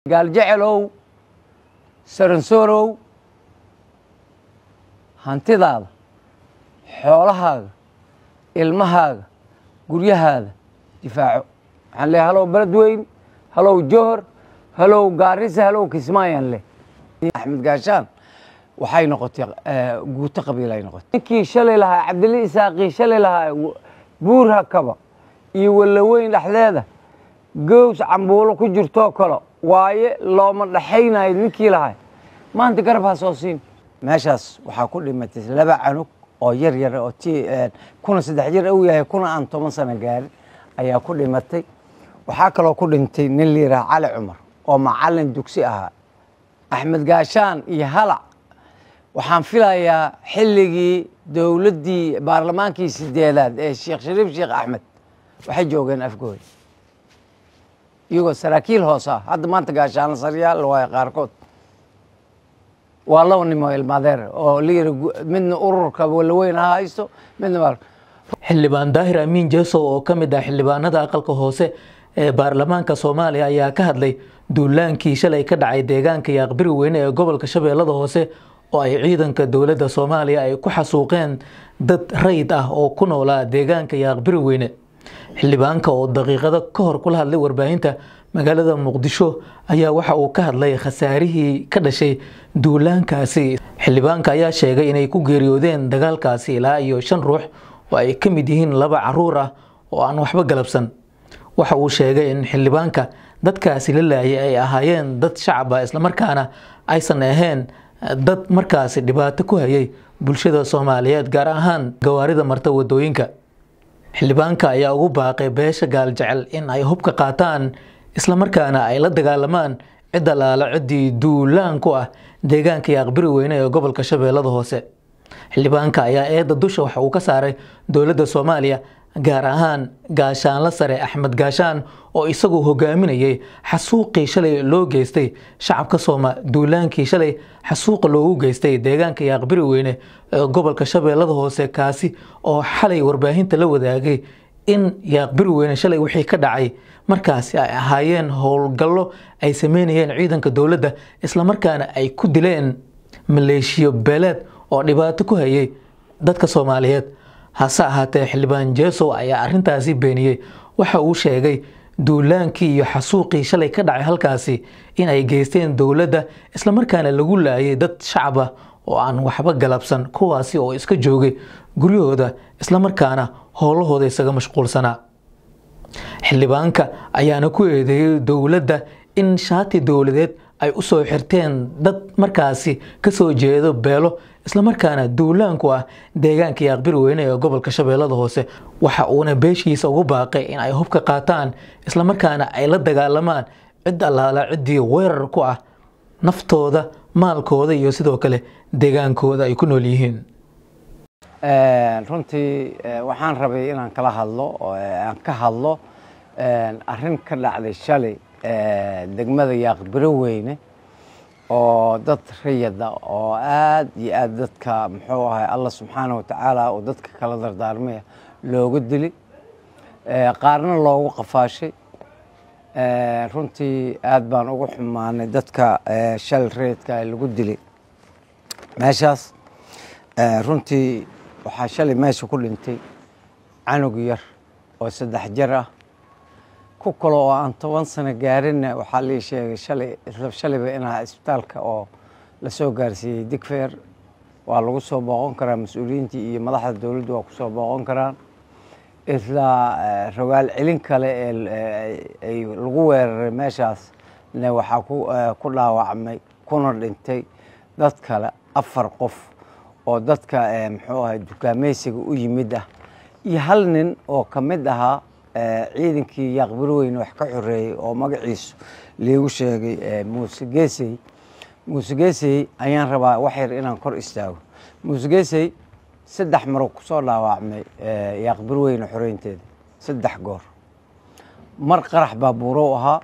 قال جعلوا سرنسورو hantidaada xoolahaaga ilmahaaga guryahaaga difaaco waxaan leeyahay halow beledweyn halow johor halow gaarisa halow kismaayan leh axmed gaashaan waxay noqotay guuto qabiil ay noqotay ninkii shalay lahaa cabdili isaaqii shalay lahaa buurha kaba iyo walaweyn dhexdeeda gows cambuulo ku jirtoo kale waaye looma dhaxaynayo ninkii lahaa maanta garab ha soo siin meeshaas waxaa ku dhimatay laba canug oo yar yar oo kuna 3 jir uu yahay kuna aan 10 sano gaarin ayaa ku dhimatay waxaa kaloo ku dhintay nin liira Cali Cumar oo macallin dugsi ahaa Axmed Gaashaan iyo Halac waxaan filayaa xilligii dawladdii baarlamaankii 8aad ee Sheekh Shariif Sheekh Axmed waxay joogeen afgooy iyagoo saraakiil hoos ah hadda maanta Gaashaan saryaal waa qaarkood والله إني المادر أو لير من أورك ولا وين هايستو من مال xildhibaan daahir amiin jeesow oo ka mid ah xildhibaanada aqalka hoose ee baarlamaanka Soomaaliya ayaa ka hadlay duulaankii shalay ka dhacay deegaanka Yaaqbiri Weyne ee gobolka Shabeellada Hoose oo ay ciidanka dawladda Soomaaliya ay ku xasuuqeen dad rayd ah oo ku noolaa deegaanka Yaaqbiri Weyne xildhibaanka oo daqiiqado ka hor kula hadlay warbaahinta magaalada Muqdisho ayaa waxa uu ka hadlay khasaarihii ka dhashay duulaankaasi xildhibaanka ayaa sheegay inay ku geeriyoodeen dagaalkaasi ilaa iyo 5 ruux oo ay ka mid yihiin 2 caruur ah oo aan waxba galabsan waxa uu sheegay in xildhibaanka dadkaasi la laayay ay ahaayeen dad shacab ah isla markaana aysan ahayn dad markaasi dhibaato ku hayay bulshada Soomaaliyeed gaar ahaan gawaarida marta wadooyinka xildhibaanka ayaa ugu baaqay beesha gaal jecel in ay hubka qaataan isla markaana ay la dagaalamaan cid alaala cidii duulaan ku ah deegaanka Yaaqbiri Weyne ee gobolka Shabeellada Hoose xildhibaanka ayaa eeda dusha waxa uu ka saaray dawladda Soomaaliya gaar ahaan gaashaanla sare Axmed Gaashaan oo isagu hogaaminayay xasuuqii shalay loo geystay shacabka Soomaaliyeed duulaankii shalay xasuuq loogu geystay deegaanka Yaaqbiri Weyne ee gobolka Shabeellada Hoose kaasi oo xalay warbaahinta la wadaagay in Yaaqbiri Weyne shalay wixii ka dhacay markaasi ay ahaayeen howlgallo ay sameynayeen ciidanka dawladda isla markaana ay ku dileen maleeshiyo beeleed oo dhibaato ku hayay dadka Soomaaliyeed hase ahaatee xildhibaan jeesow ayaa arintaasi beeniyay waxa uu sheegay duulaankii iyo xasuuqii shalay ka dhacay halkaasi in ay geysteen dawladda isla markaana lagu laayay dad shacab ah oo aan waxba galabsan kuwaasi oo iska joogay guryahooda isla markaana howlahooda isaga mashquulsanaa xildhibaanka ayaana ku eedeeyay dawladda in shaati dawladeed ay u soo xirteen dad markaasi ka soo jeedo beelo isla markaana duulaanku ah deegaanka Yaaqbiri Weyne ee gobolka Shabeellada Hoose waxa uuna beeshiisa ugu baaqay in ay hubka qaataan isla markaana ay la dagaalamaan cid alaala cidii weerar ku ah naftooda maalkooda iyo sidoo kale deegaankooda ay ku nool yihiin runtii waxaan rabay inaan kala hadlo oo aan ka hadlo arrin ka dhacday shalay degmada Yaaqbiri Weyne oo dad rayada oo aad iyo aad dadka muxuu ahay Allah subhanahu wa ta'ala oo dadka kala dardaarmay loogu dili qaarna loogu qafaashay runtii aad baan ugu xumaanay dadka shal reedka lagu dilay meeshaas runtii waxaa shalay meesha ku dhintay canug yar oo 3 jir ah ku kale oo aan 10 sano gaarin waxaa la sheegay shalay inaa isbitaalka oo la soo gaarsiiyay Digfeer waa lagu soo booqan karaa mas'uuliyiinta iyo madaxda dawladda waa ku soo booqan karaan isla rogaal celin kale ay lagu weeraray meeshaas waxaa ku dhaawacmay kuna dhintay dad kale 4 qof oo dadka muxuu ahay dukaamaysiga u yimid ah iyo hal nin oo ka mid ahaa ciidankii Yaaqbiri Weyne wax ka xoreeyay oo magaciisu leeyahay sheegay Muuse Geesay ayaan rabaa wax yar inaan kor istaago Muuse Geesay 3 mar ku soo dhaawacmay Yaaqbiri Weyne xoreynteeda 3 goor mar qarax baabuuro ahaa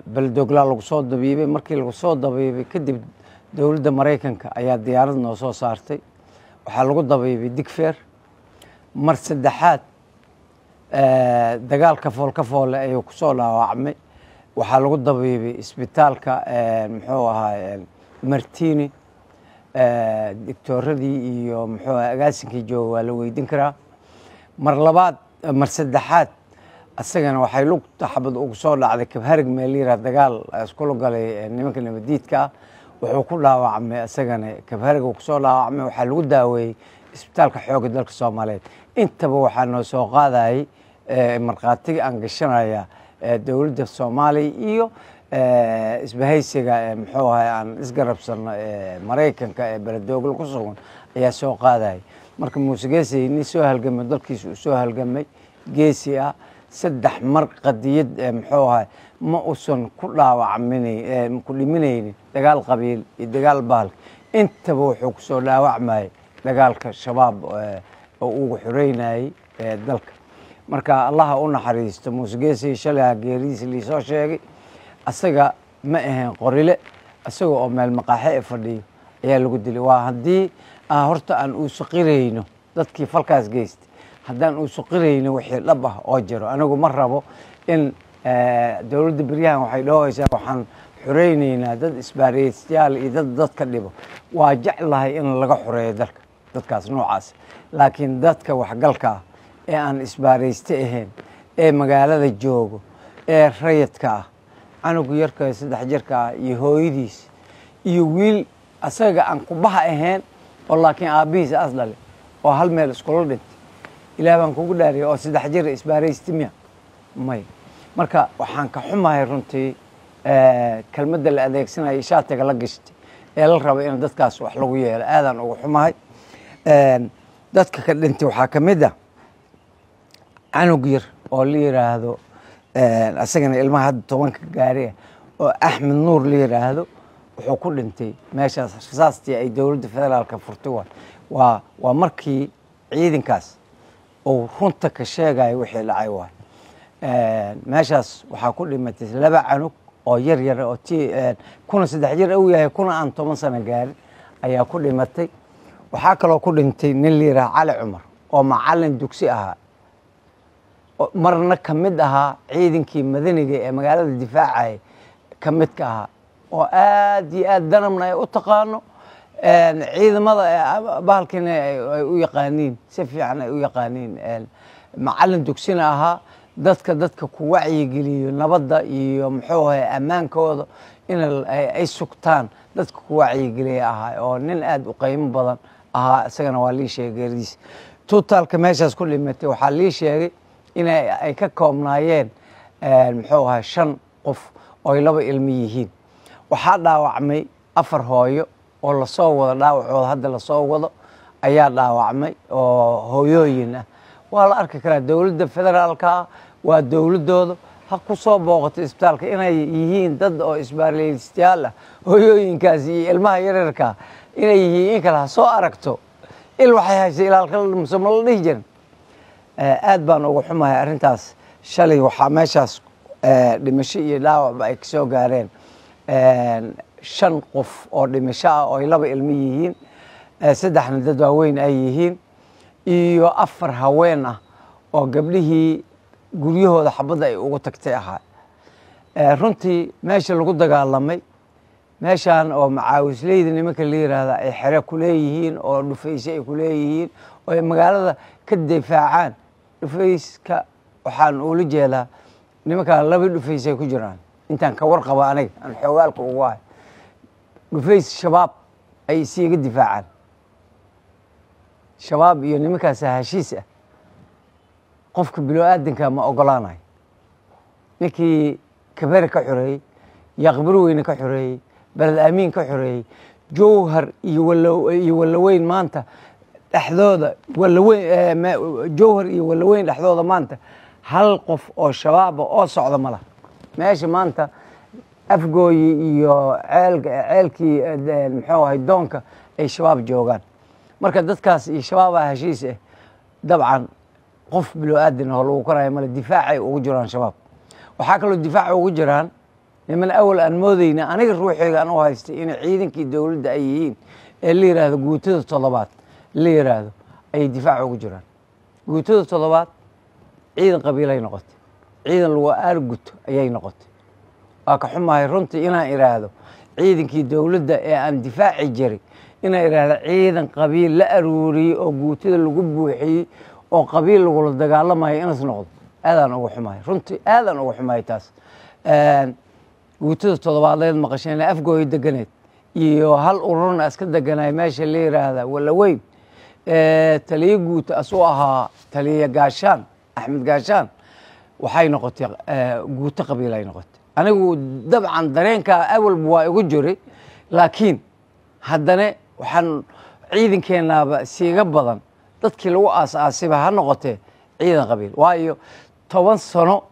baldogla lagu soo dabiibay markii lagu soo dabiibay kadib dawladda Mareykanka ayaa diyaarad noo soo saartay waxa lagu dabiibay Digfeer mar saddexaad dagaalka foolka foole ayuu ku soo dhaawacmay waxaa lagu dabiibay isbitaalka muxuu ahaa martini doctooradii iyo muxuu ahaa agaasinkii jooga waa la weydiin karaa. mar labaad mar saddexaad asagana waxay lugta xabad ugu soo dhacday kabharig meel yira dagaal iskula galay nimanka nabadiidka ah wuxuu ku dhaawacmay asagana kabharig uu kusoo dhaawacmay waxaa lagu daaweeyey isbitaalka xoogga dalka Soomaaliyeed. intaba waxaa noo soo qaadayay marqaatiga aan gashanaya dowladda Soomaaliya iyo isbahaysiga muxuu ahaa aan isgarabsan Mareykanka ee Beledoogle ku sugan ayaa soo qaadayay. marka Muuse Geesi nin soo halgamay dalkiisa soo halgamay geesi ah saddex mar qadiyad muxuu ahaa ma uusan ku dhaawacmin ku dhimanaynin dagaal qabiil iyo dagaal baal intaba wuxuu ku soo dhaawacmay dagaalka shabaab oo uu xoreynayay dalka. marka Allah u naxariisto Muuse Geesi shalay geeriis li soo sheegay asaga ma ahayn qorile asaga oo meel maqaaxi fadhiyo ayaa lagu dilay. waa hadii horta aan u saqireyno dadkii falkaas geystay haddaan u saqireyno wixii dhab ah oo jiro anigu ma rabo in dowladda bariyahan waxay dhawaysaa waxaan xoreyneynaa dad isbaaraystayaal iyo dadka dhibo. waa jeclahay in laga xoreeyo dalka dadkaas noocaas laakiin dadka waxgalka ah ee aan isbaaraysta ahayn ee magaalada joogo ee rayidka ah anigu yarka 3 jirka ah iyo hooyadiis iyo wiil asaga aan ku baha ahayn oo laakiin aabihiis asdale oo hal meel iskula dhintay ilaa baan kugu dhaariyay oo 3 jir isbaaraystimiya may. marka waxaan ka xumahay runtii kelmadda la adeegsanayo shaatiga la gashtay ee la rabo in dadkaas wax lagu yeelo aadan ugu xumahay. dadka ka dhintay waxaa ka mid ah canug yar oo la yiraahdo asagana ilmaha hadda 10 gaari oo Axmed Nuur la yiraahdo wuxuu ku dhintay meeshaas rasaastii ay dowladda federaalka furtay. waa markii ciidankaas oo runta ka sheegay wixii dhacay waa meeshaas waxaa ku dhimatay 2 canug oo yar yar oo kuna 3 jir uu yahay kuna aan 10 sano gaarin ayaa ku dhimatay. waxaa kaloo ku dhintay nin la yiraahdo Cali Cumar oo macallin dugsi ahaa marna ka mid ahaa ciidankii madaniga ee magaalada difaacay ka mid ka ahaa oo aad iyo aad danamna ay u taqaano ciidamada bahalkina ay u yaqaaniin si fiican ay u yaqaaniin macallin dugsina ahaa dadka ku wacyi geliyo nabadda iyo muxuu ahaa amaankooda in ay sugtaan dadka ku wacyi geliya ahaa oo nin aad u qiimo badan ahaa isagana waa lii sheegay geeridiis. totalka meeshaas ku dhimatay waxaa lii sheegay in ay ka koobnaayeen muxuu ahaa 5 qof oo 2 ilmo yihiin. waxaa dhaawacmay 4 hooyo oo la soo wada dhaawacooda hadda la soo wado ayaa dhaawacmay oo hooyooyin ah. waa la arki karaa dowladda federaalka waa dowladooda ha ku soo booqato isbitaalka inay yihiin dad oo isbaaraystayaal ah hooyooyinkaas iyo ilmaha yararka inay yihiin in kala soo aragto waxay haysay ilaalka musamma la dhihi jirin. aad baan ugu xumahay arrintaas. shalay waxaa meeshaas dhimasho iyo dhaawac ay ka soo gaareen 5 qof oo dhimasho ah oo 2 ilmo yihiin 3 dad waaweyn ay yihiin iyo 4 haween ah oo gabdhihii guryahooda xabadda ay ugu tagtay ahaa. runtii meesha lagu dagaalamay meeshaan oo macaawisleyda nimanka la yiraahdo ay xere ku leeyihiin oo dhufaysi ay ku leeyihiin oo magaalada ka difaacaan. dhufayska waxaan ula jeedaa nimanka 2 dhufays ay ku jiraan intaan ka warqabo aniga aan xoogaalka ugu ahay. dhufays shabaab ay siiga difaacaan shabaab iyo nimankaas heshiis ah qofka bilaadanka ma ogolaanay. ninkii kabari ka xoreeyay yaqbir weyne ka xoreeyay balad amiin ka xoreeyay jowhar iyo walaweyn maanta dhaxdooda jowhar iyo walaweyn dhaxdooda maanta hal qof oo shabaab oo socda mala meesha maanta afgooyi iyo ceelkii muxuu ahay doonka ay shabaab joogaan. marka dadkaas iyo shabaab heshiis ah dabcan qof bilaadan oo lagu karayo mala difaacay ugu jiraan shabaab. waxaa kaloo difaac ugu jiraan niman awal aan moodayna aniga ruuxiga aan u haystay in ciidankii dowladda ay yihiin ee la yiraahdo guutada 7 la yiraahdo ay difaac ugu jiraan. guutada 7 ciidan qabiil ay noqotay ciidan lagu aarguto ayay noqotay xumahay runtii inaan iraahdo ciidankii dowladda ee aan difaaci jiray inaan iraahdo ciidan qabiil la aruuriyey oo guutada lagu buuxiyey oo qabiil lagula dagaalamayo inas noqdo aadaan ugu xumahay runtii aadaan ugu xumahay taas guutada toddobaadleed maqasheen afgooy deganeed iyo hal ururna iska deganay meesha la yiraahda Walaweyn taliye guuta asoo ahaa taliye gaashaan Axmed Gaashaan waxay noqotay guuta qabiil ay noqotay anigu dabcan dareenka awal waa igu jiray laakiin haddana waxaan ciidankeenaba siiga badan dadkii lagu aasaasay ha noqotay ciidan qabiil waayo 10 sano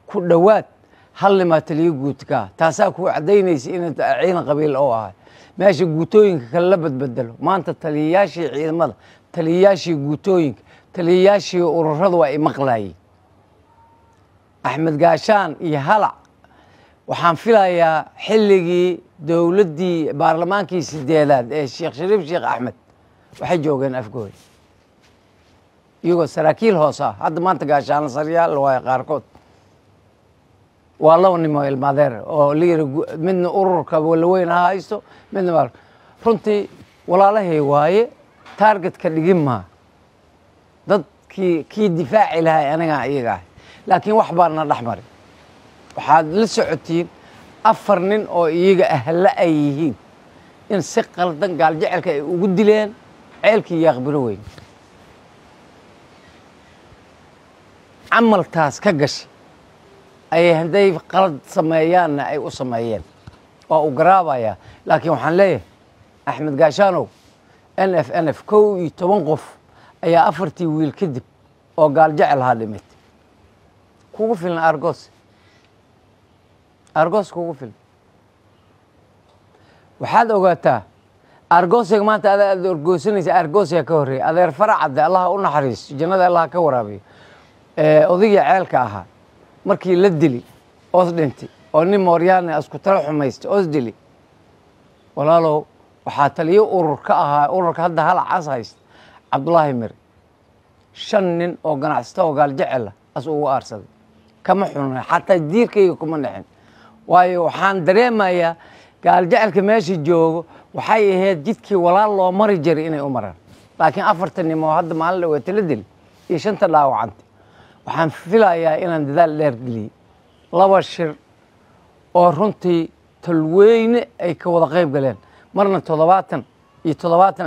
ku dhawaad hal lima taliye guutka taasaa ku cadeynaysa in ciidan qabiil oo ah meesha guutooyinka kala la badbadalo maanta taliyayaashii ciidamada taliyayaashii guutooyinka taliyayaashii ururadu waa maqlaayeen Axmed Gaashaan iyo Halac waxaan filayaa xilligii dowladdii baarlamaankii 8aad ee Sheekh Shariif Sheekh Axmed waxay joogeen afgooy iyagoo saraakiil hoos ah hadda maanta gaashaan saryaal waa qaarkood waa laba nimo ilmaadeer oo liir midna ururka Walaweyn haysto midna runtii walaalahay waaye target ka dhigin ma dadkii difaaci lahay aniga iyaga laakiin wax baana dhaxmar waxaad la socotiin 4 nin oo iyaga ahla ay yihiin in si qaldan gaal jecelka ay ugu dileen ceelkii Yaaqbiroweyn amaltaas ka gashay ay handay qalad sameeyaan ay u sameeyeen oo u garaabaya laakiin waxaan leeyahay Axmed Gaashaanow NF kow iyo 10 qof ayaa 4 wiil kadib oo gaal jecel ha dhimay kugu filan Argos kugu filan waxaad ogaataa Argosiga maanta aad orgoosanaysa Argosiga ka horeey adeer faracad Allah u naxariis jannada Allah ka waraabiyo odayga ceelka ahaa markii la dili oo dhintay oo nin Mooryaan isku tala xumaystay oo dili walaalo waxa taliye ururka ahaa ururka hadda hal cas hayst Cabdullaahi Mir 5 nin oo ganacsato oo gaal jecel as ugu aarsaday kama xunay xataa diirkayga kuma naxin waayo waxaan dareemayaa gaal jecelka meesha joogo waxay ahayd jidkii walaal loo mari jiray inay u maraan laakiin 4 nin oo hadda maalin la wada dil iyo 5 dhaawacantay waxaan filayaa inaan dadaal dheer geliyo 2 shir oo runtii talweyne ay ka wada qayb galeen marna 70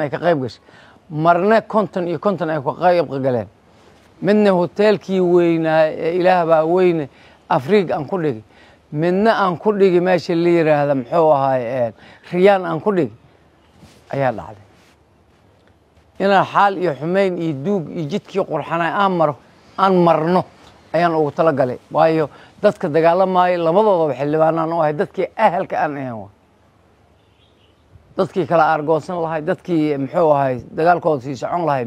ay ka qayb gashay marna 50 ay ka qayb galeen midna hotelkii weynaa ilaah baa weyne Afrika aan ku dhigay midna aan ku dhigay meesha la yiraahdo muxuu ahaay Riyaan aan ku dhigay ayaa dhacday ina xaal iyo xumeyn iyo duug iyo jidkii qurxanay aan marno ayaan ugu tala galay waayo dadka dagaalamay labadooda xildhibaanaan oo ay dadkii ahalka aan ahayn dadkii kala argoosan lahay dadkii muxuu ahaay dagaalkooda sii socon lahay